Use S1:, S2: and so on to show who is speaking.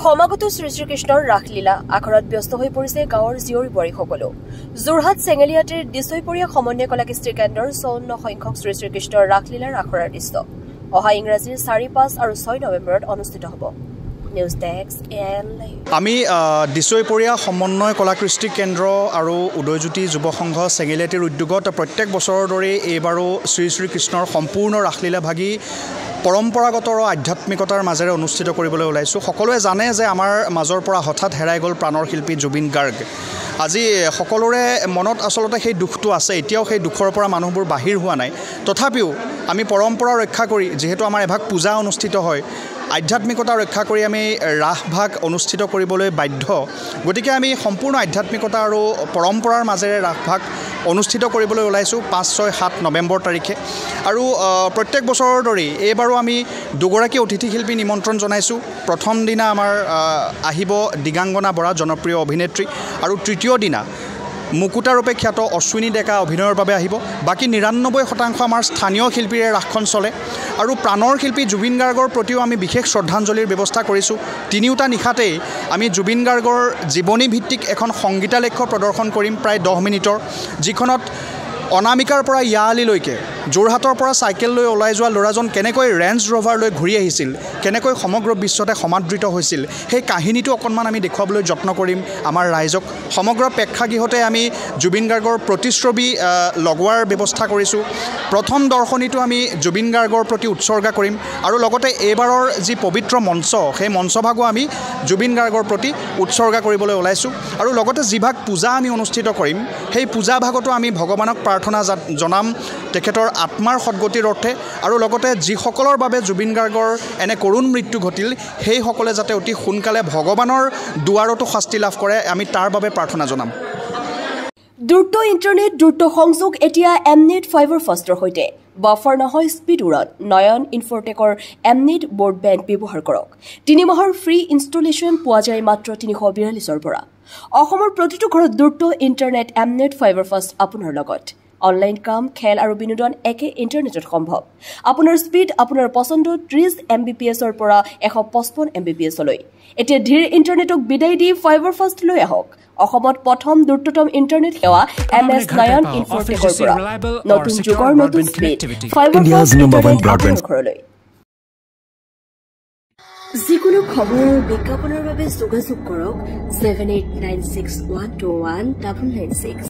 S1: সমাগত শ্ৰীকৃষ্ণৰ ৰাসলীলা আখৰাত ব্যস্ত হৈ পৰিছে গাঁৱৰ জীয়ৰী বোৱাৰীসকলো। যোৰহাট চেঙেলিয়াটিৰ দিছৈপৰীয়া সমন্বয় কলাকৃষ্টি কেন্দ্ৰৰ 54 সংখ্যক শ্ৰীকৃষ্ণৰ ৰাসলীলাৰ আখৰাৰ দৃশ্য অহা ইংৰাজীৰ 4, 5 আৰু 6 নৱেম্বৰত অনুষ্ঠিত হ'ব। নিউজ ডেস্ক
S2: আমি দিছৈপৰীয়া সমন্বয় কলাকৃষ্টি কেন্দ্ৰ আৰু উদয়জ্যোতি যুৱ সংঘ চেঙেলিয়াটিৰ উদ্যোগত প্ৰত্যেক বছৰৰ দৰে এইবাৰো শ্ৰীকৃষ্ণৰ সম্পূৰ্ণ ৰাসলীলা ভাগি পৰম্পৰাগত আৰু আধ্যাত্মিকতাৰ মাজেৰে অনুষ্ঠিত কৰিবলৈ ওলাইছোঁ। সকলোৱে জানে যে আমাৰ মাজৰ পৰা হঠাৎ হেৰাই গ'ল প্ৰাণৰ শিল্পী জুবিন গাৰ্গ। আজি সকলোৰে মনত আচলতে সেই দুখটো আছে, এতিয়াও সেই দুখৰ পৰা মানুহবোৰ বাহিৰ হোৱা নাই। তথাপিও আমি পৰম্পৰা ৰক্ষা কৰি, যিহেতু আমাৰ এভাগ পূজা অনুষ্ঠিত হয়, আধ্যাত্মিকতা ৰক্ষা কৰি আমি ৰাসভাগ অনুষ্ঠিত কৰিবলৈ বাধ্য। গতিকে আমি সম্পূৰ্ণ আধ্যাত্মিকতা আৰু পৰম্পৰাৰ মাজেৰে ৰাসভাগ অনুষ্ঠিত কৰিবলৈ ওলাইছোঁ 5, 6, 7 নৱেম্বৰ তাৰিখে। আৰু প্ৰত্যেক বছৰৰ দৰেই এইবাৰো আমি দুগৰাকী অতিথি শিল্পী নিমন্ত্ৰণ জনাইছোঁ। প্ৰথম দিনা আমাৰ আহিব দিগাংগনা বৰা, জনপ্ৰিয় অভিনেত্ৰী, আৰু তৃতীয় দিনা মুকুতাৰূপে খ্যাত অশ্বিনী ডেকা অভিনয়ৰ বাবে আহিব। বাকী 99% আমাৰ স্থানীয় শিল্পীৰে ৰাসখন চলে। আৰু প্ৰাণৰ শিল্পী জুবিন গাৰ্গৰ প্ৰতিও আমি বিশেষ শ্ৰদ্ধাঞ্জলিৰ ব্যৱস্থা কৰিছোঁ। তিনিওটা নিশাতেই আমি জুবিন গাৰ্গৰ জীৱনীভিত্তিক এখন সংগীতালেখ্য প্ৰদৰ্শন কৰিম প্ৰায় 10 মিনিটৰ, যিখনত অনামিকাৰ পৰা ইয়ালিলৈকে যোৰহাটৰ পৰা চাইকেল লৈ ওলাই যোৱা ল'ৰাজন কেনেকৈ ৰেঞ্জ ৰ'ভাৰ লৈ ঘূৰি আহিছিল, কেনেকৈ সমগ্ৰ বিশ্বতে সমাদৃত হৈছিল, সেই কাহিনীটো অকণমান আমি দেখুৱাবলৈ যত্ন কৰিম আমাৰ ৰাইজক। সমগ্ৰ প্ৰেক্ষাগৃহতে আমি জুবিন গাৰ্গৰ প্ৰতিচ্ছবি লগোৱাৰ ব্যৱস্থা কৰিছোঁ। প্ৰথম দৰ্শনীটো আমি জুবিন গাৰ্গৰ প্ৰতি উৎসৰ্গা কৰিম, আৰু লগতে এইবাৰৰ যি পবিত্ৰ মঞ্চ, সেই মঞ্চভাগো আমি জুবিন গাৰ্গৰ প্ৰতি উৎসৰ্গা কৰিবলৈ ওলাইছোঁ। আৰু লগতে যিভাগ পূজা আমি অনুষ্ঠিত কৰিম, সেই পূজা ভাগতো আমি ভগৱানক প্ৰাৰ্থনা জনাম তেখেতৰ আত্মাৰ সদ্গতিৰ অৰ্থে, আৰু লগতে যিসকলৰ বাবে জুবিন গাৰ্গৰ এনে কৰুণ মৃত্যু ঘটিল, সেইসকলে যাতে অতি সোনকালে ভগৱানৰ দুৱাৰতো শাস্তি লাভ কৰে, আমি তাৰ বাবে প্ৰাৰ্থনা জনাম।
S1: দ্ৰুত ইণ্টাৰনেট, দ্ৰুত সংযোগ এতিয়া এমনেট ফাইবাৰ ফাষ্টৰ সৈতে। বাফাৰ নহয়, স্পীড উৰণ। নয়ন ইনফৰটেকৰ এমনেট ব্ৰডবেণ্ড ব্যৱহাৰ কৰক। 3 মাহৰ ফ্ৰী ইনষ্টলেশ্যন পোৱা যায় মাত্ৰ 342ৰ পৰা। অসমৰ প্ৰতিটো ঘৰত দ্ৰুত ইণ্টাৰনেট এমনেট ফাইবাৰ ফাষ্ট আপোনাৰ লগত। অনলাইন কাম, খেল আৰু বিনোদন একে ইণ্টাৰনেটত সম্ভৱ। আপোনাৰ স্পীড আপোনাৰ পচন্দ 30 Mbps-ৰ পৰা 155 Mbps-লৈ। এতিয়া ধীৰ ইণ্টাৰনেটক বিদায় দি ফাইবাৰ ফাষ্ট লৈ আহক অসমত প্ৰথম দ্ৰুততম ইণ্টাৰনেট সেৱা MS নয়ন ইনফৰটেকৰ পৰা। নতুন যুগৰ নতুন স্পীড ফাইবাৰ ফাষ্ট ইণ্টাৰনেট ঘৰলৈ। যিকোনো খবৰ বিজ্ঞাপনৰ বাবে যোগাযোগ কৰক 7896121996।